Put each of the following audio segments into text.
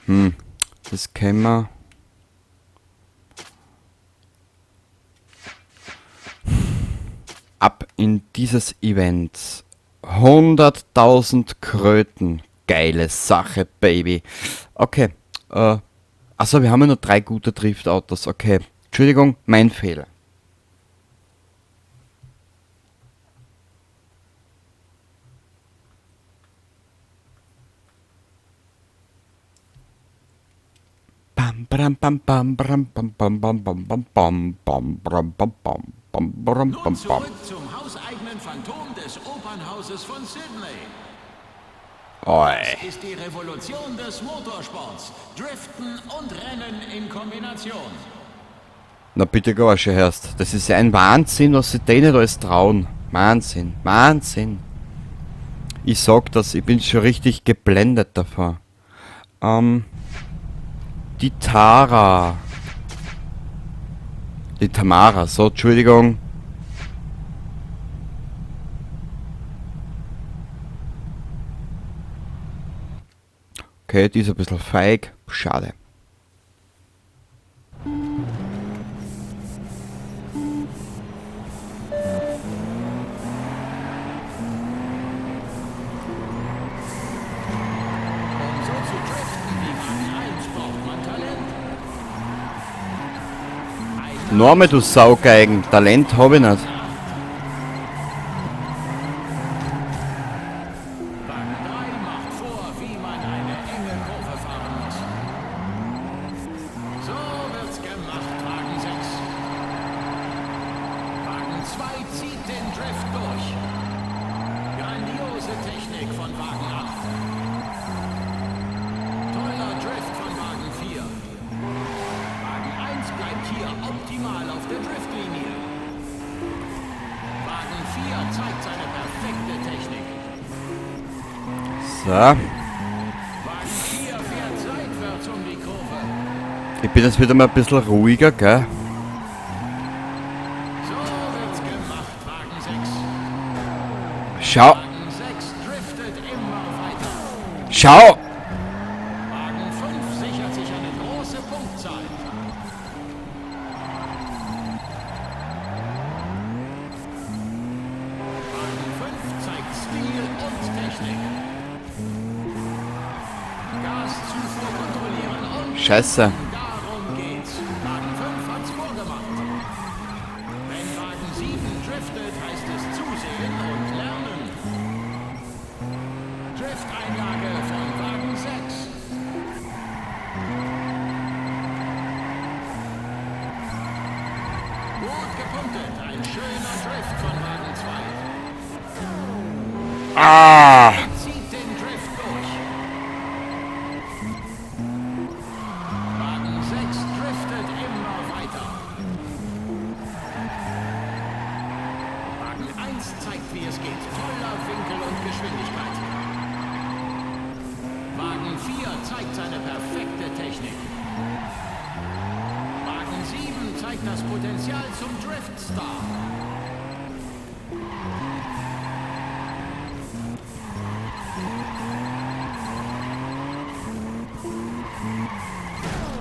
Das können wir. Ab in dieses Event. 100.000 Kröten. Geile Sache, Baby. Okay. Achso, wir haben ja nur 3 gute Driftautos. Okay. Entschuldigung, mein Fehler. Bam bam bam bam bam bam bam bam bam bam bam bam bam bam bam bam bam Nun bam. zurück zum hauseigenen Phantom des Opernhauses von Sydney. Oi. Das ist die Revolution des Motorsports. Driften und Rennen in Kombination. Na bitte Gorsche Herst, das ist ja ein Wahnsinn, was sie denen alles trauen. Wahnsinn, Wahnsinn. Ich sag das, ich bin schon richtig geblendet davon. Die Tara. Die Tamara, so, Entschuldigung. Okay, die ist ein bisschen feig. Schade. Um so zu driften wie Wagen 1 braucht man Talent. Norme, du Saugeigen. Talent habe ich nicht. Wagen 3 macht vor, wie man eine enge Kurve fahren muss. So wird's gemacht, Wagen 6. Wagen 2 zieht den Drift durch. Grandiose Technik von Wagen 8. Toller Drift von Wagen 4. Wagen 1 bleibt hier optimal auf der Driftlinie. Wagen 4 zeigt seine perfekte Technik. So. Wagen 4 fährt seitwärts um die Kurve. Ich bin jetzt wieder mal ein bisschen ruhiger, gell? So wird's gemacht, Wagen 6. Schau. Wagen 6 driftet immer weiter. Schau. Wagen 5 sichert sich eine große Punktzahl. Wagen 5 zeigt Stil und Technik. Gaszufuhr kontrollieren und Scheiße. darum geht's. Wagen 5 hat's vorgemacht. Wenn Wagen 7 driftet, heißt es zusehen und lernen. Drifteinlage von Wagen 6. Gut gepunktet. Ein schöner Drift von Wagen 2. Ah. Zieht den Drift durch. Wagen 6 driftet immer weiter. Wagen 1 zeigt, wie es geht. Toller Winkel und Geschwindigkeit. Wagen 4 zeigt seine perfekte Technik. Wagen 7 zeigt das Potenzial zum Driftstar.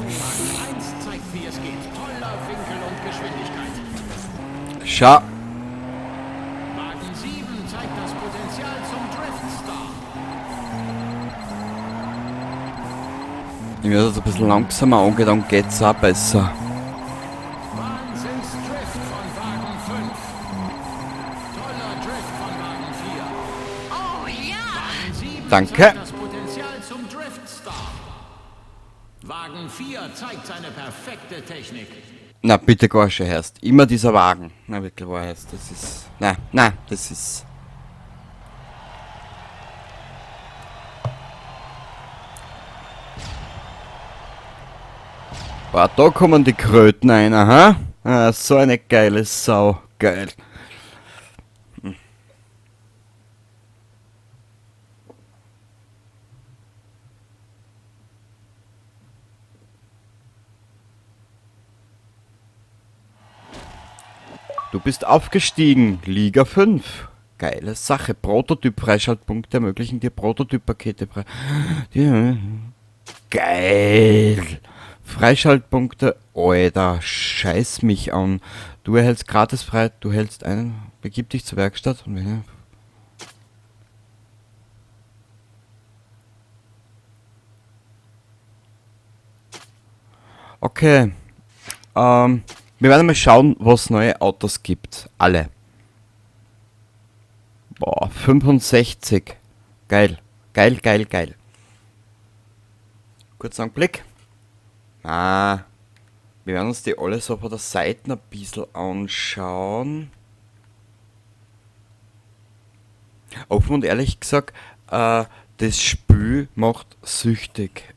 Wagen 1 zeigt, wie es geht. Toller Winkel und Geschwindigkeit. Schau. Wagen 7 zeigt das Potenzial zum Driftstar. Ich werde jetzt ein bisschen langsamer angehen, dann geht's auch besser. Wahnsinnsdrift von Wagen 5. Toller Drift von Wagen 4. Oh ja! Wagen 7 Danke. zeigt das Potenzial zum Driftstar. Wagen 4 zeigt seine perfekte Technik. Na bitte Gorsche Herst. Immer dieser Wagen. Na wirklich wahr Herst. Das ist. Na, das ist. Boah, da kommen die Kröten rein, aha. Ah, so eine geile Sau. Geil. Du bist aufgestiegen. Liga 5. Geile Sache. Prototyp-Freischaltpunkte ermöglichen dir Prototyp-Pakete frei. Geil. Freischaltpunkte. Alter, scheiß mich an. Du erhältst gratis frei, du hältst einen. Begib dich zur Werkstatt. Okay. Wir werden mal schauen, was neue Autos gibt. Alle. Boah, 65. Geil. Geil, geil, geil. Kurzen Blick. Wir werden uns die alle so von der Seite ein bisschen anschauen. Offen und ehrlich gesagt, das Spiel macht süchtig.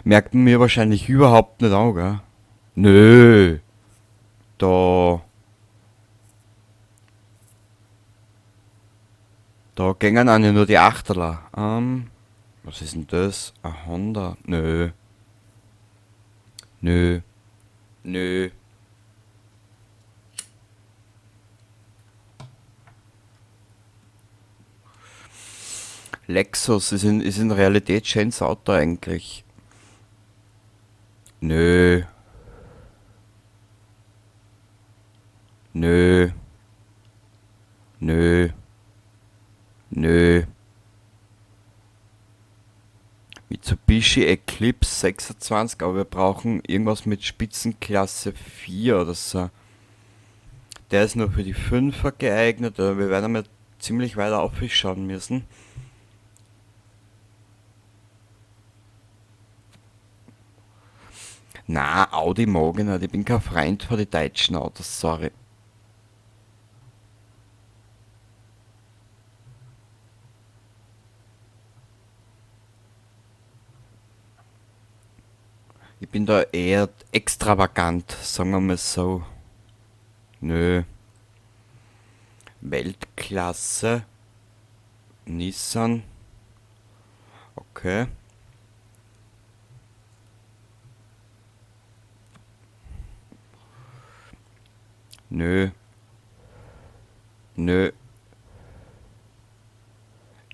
Merkt man mir wahrscheinlich überhaupt nicht an, gell? Nö. Da. Da gingen an ja nur die Achterler. Was ist denn das? Ein Honda? Nö. Nö. Nö. Lexus ist in Realität schönes Auto eigentlich. Nö. Nö. Nö. Nö. Mitsubishi Eclipse 26, aber wir brauchen irgendwas mit Spitzenklasse 4 oder so. Der ist nur für die 5er geeignet, aber wir werden mal ziemlich weiter aufschauen müssen. Na, Audi mag ich nicht, ich bin kein Freund von den deutschen Autos, sorry. Ich bin da eher extravagant, sagen wir mal so. Nö. Weltklasse. Nissan. Okay. Nö. Nö.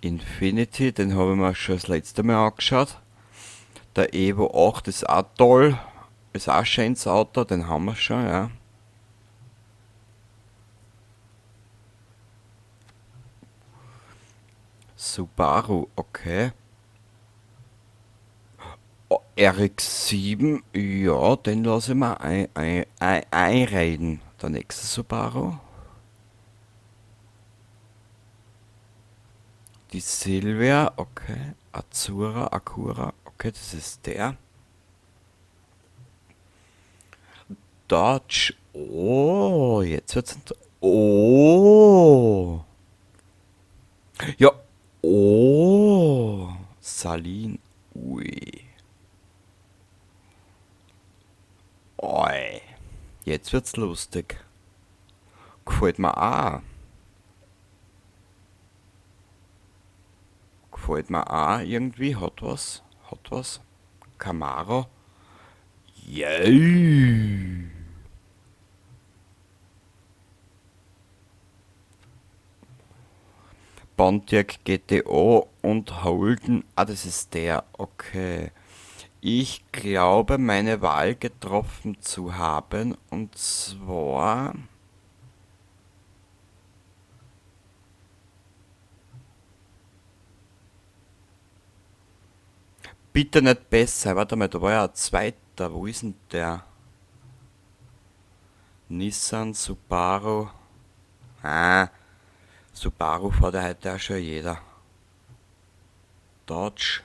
Infinity, den habe ich mir schon das letzte Mal angeschaut. Der Evo 8 ist auch toll. Ist auch ein schönes Auto, den haben wir schon, ja. Subaru, okay. Oh, RX-7, ja, den lasse ich mir einreden. Der nächste Subaru. Die Silvia, okay. Acura, okay, das ist der. Dodge, oh, jetzt wird's. Oh. Ja, oh. Salin, ui. Oi. Jetzt wird's lustig. Gefällt mir auch. Gefällt mir auch irgendwie. Hat was. Hat was. Camaro. Yay. Pontiac GTO und Holden. Ah, das ist der. Okay. Ich glaube, meine Wahl getroffen zu haben. Und zwar. Bitte nicht besser. Warte mal, da war ja ein zweiter. Wo ist denn der? Nissan, Subaru. Subaru fährt ja heute auch schon jeder. Dodge,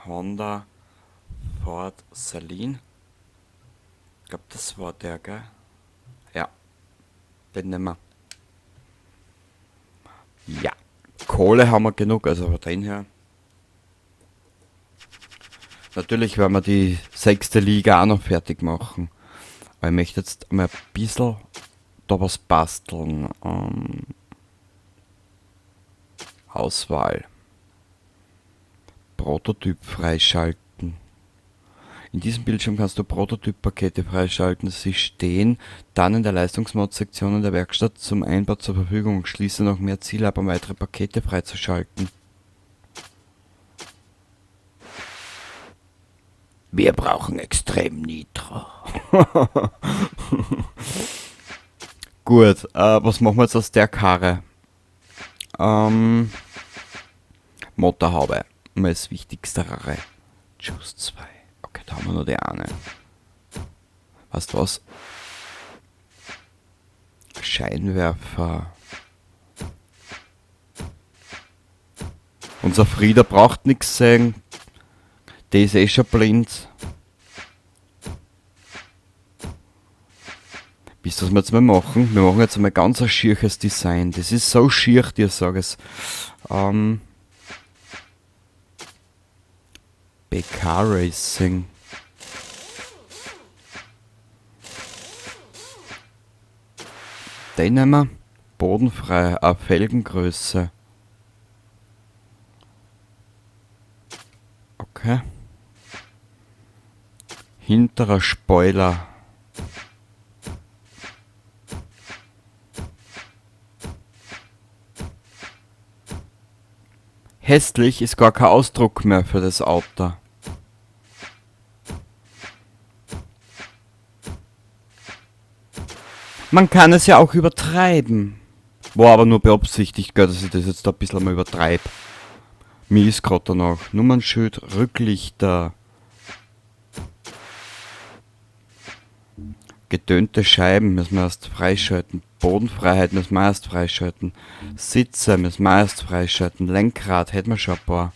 Honda, Ford, Salin. Ich glaube, das war der, gell? Ja, den nehmen wir. Ja, Kohle haben wir genug, also von dem her. Natürlich werden wir die 6. Liga auch noch fertig machen. Aber ich möchte jetzt mal ein bisschen da was basteln. Auswahl. Prototyp freischalten. In diesem Bildschirm kannst du Prototyp-Pakete freischalten. Sie stehen dann in der Leistungsmod-Sektion in der Werkstatt zum Einbau zur Verfügung. Schließe noch mehr Ziele ab, um weitere Pakete freizuschalten. Wir brauchen extrem Nitro. Gut, was machen wir jetzt aus der Karre? Motorhaube. Mal das Wichtigste. Juice 2. Okay, da haben wir nur die eine. Weißt du was? Scheinwerfer. Unser Frieder braucht nichts sehen. Der ist eh schon blind. Wisst ihr, was wir jetzt mal machen? Wir machen jetzt einmal ganz ein schierches Design. Das ist so schier, dir sage es. BK Racing. Den nehmen wir. Bodenfrei, auf Felgengröße. Okay. Hinterer Spoiler. Hässlich ist gar kein Ausdruck mehr für das Auto. Man kann es ja auch übertreiben. War aber nur beabsichtigt, gell, dass ich das jetzt da ein bisschen mal übertreibe. Mir ist gerade danach. Nummernschild, Rücklichter. Getönte Scheiben müssen wir erst freischalten. Bodenfreiheit müssen wir erst freischalten. Sitze müssen wir erst freischalten. Lenkrad hätten wir schon ein paar.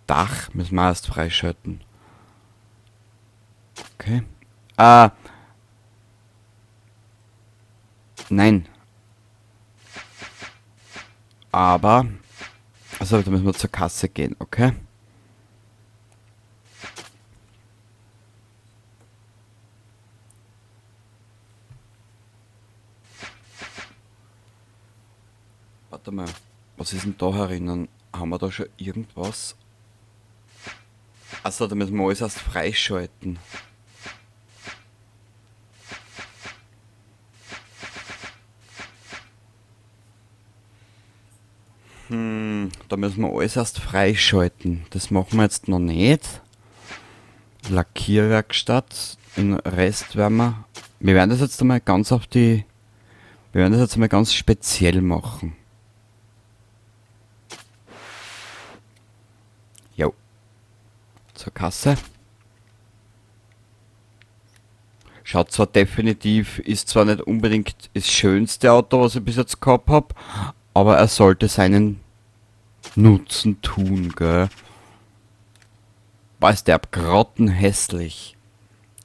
Dach müssen wir erst freischalten. Okay. Nein. Aber. Also, da müssen wir zur Kasse gehen, okay? Warte mal. Was ist denn da herinnen? Haben wir da schon irgendwas? Achso, da müssen wir alles erst freischalten. Da müssen wir alles erst freischalten. Das machen wir jetzt noch nicht. Lackierwerkstatt. Den Rest werden wir. Wir werden das jetzt einmal ganz auf die. Wir werden das jetzt einmal ganz speziell machen. Jo. Zur Kasse. Schaut zwar definitiv, ist zwar nicht unbedingt das schönste Auto, was ich bis jetzt gehabt habe, aber er sollte seinen Nutzen tun, gell. War ist der grottenhässlich.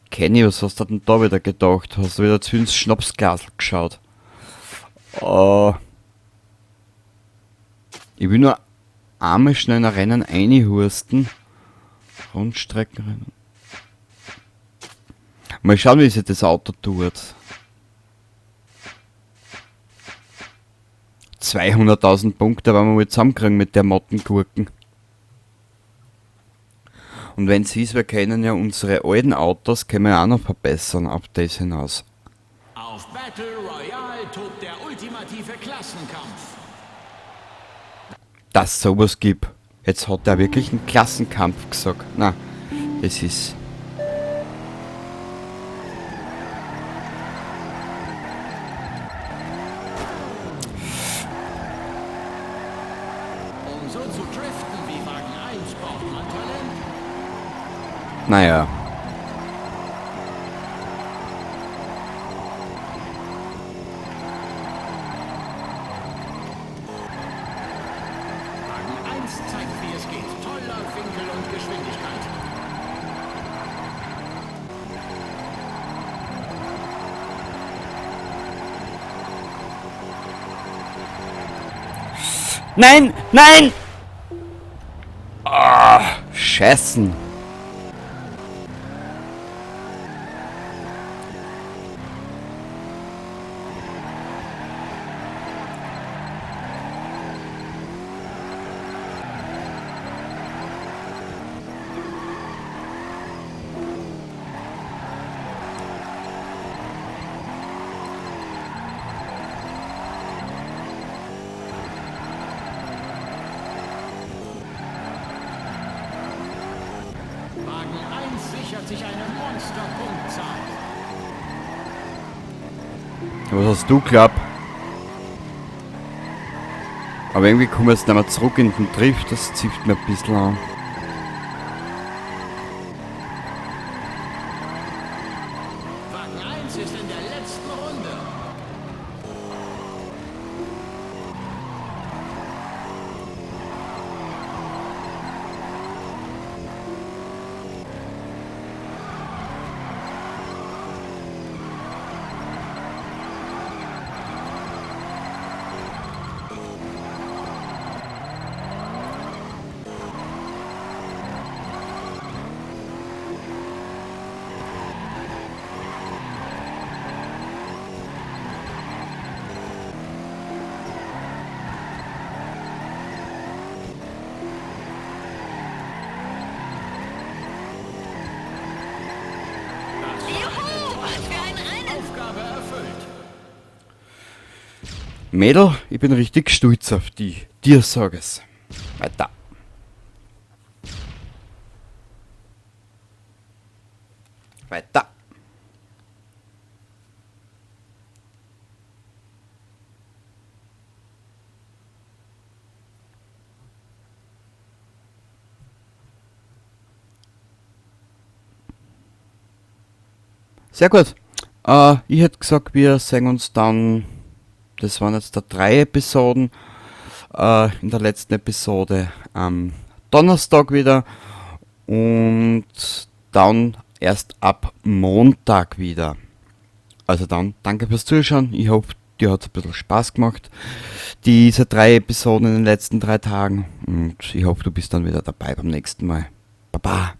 Kenny, was hast du denn da wieder gedacht? Hast du wieder zu ins Schnapsglas geschaut? Ich will nur einmal schnell ein Rennen einhursten. Rundstreckenrennen. Mal schauen, wie sich das Auto tut. 200.000 Punkte werden wir wohl zusammenkriegen mit der Mottengurken. Und wenn sie es, wir können ja unsere alten Autos können wir auch noch verbessern auf das hinaus. Auf Battle Royale tobt der ultimative Klassenkampf. Dass es sowas gibt. Jetzt hat er wirklich einen Klassenkampf gesagt. Na, das ist... Um so zu driften wie Wagen 1 braucht man Talent. Naja. Wagen 1 zeigt, wie es geht. Toller Winkel und Geschwindigkeit. Nein! Nein! Ah, Scheißen. sichert sich eine Monsterpunktzahl. Was hast du glaubt? Aber irgendwie kommen wir jetzt nicht mehr zurück in den Drift, das zieht mir ein bisschen an. Wagen 1 ist in der letzten Runde. Juhu, was für ein Rennen! Aufgabe erfüllt. Mädel, ich bin richtig stolz auf dich. Dir sag es. Weiter. Weiter. Sehr gut. Ich hätte gesagt, wir sehen uns dann, das waren jetzt da 3 Episoden, in der letzten Episode am Donnerstag wieder und dann erst ab Montag wieder. Also dann, danke fürs Zuschauen. Ich hoffe, dir hat es ein bisschen Spaß gemacht, diese 3 Episoden in den letzten 3 Tagen. Und ich hoffe, du bist dann wieder dabei beim nächsten Mal. Baba!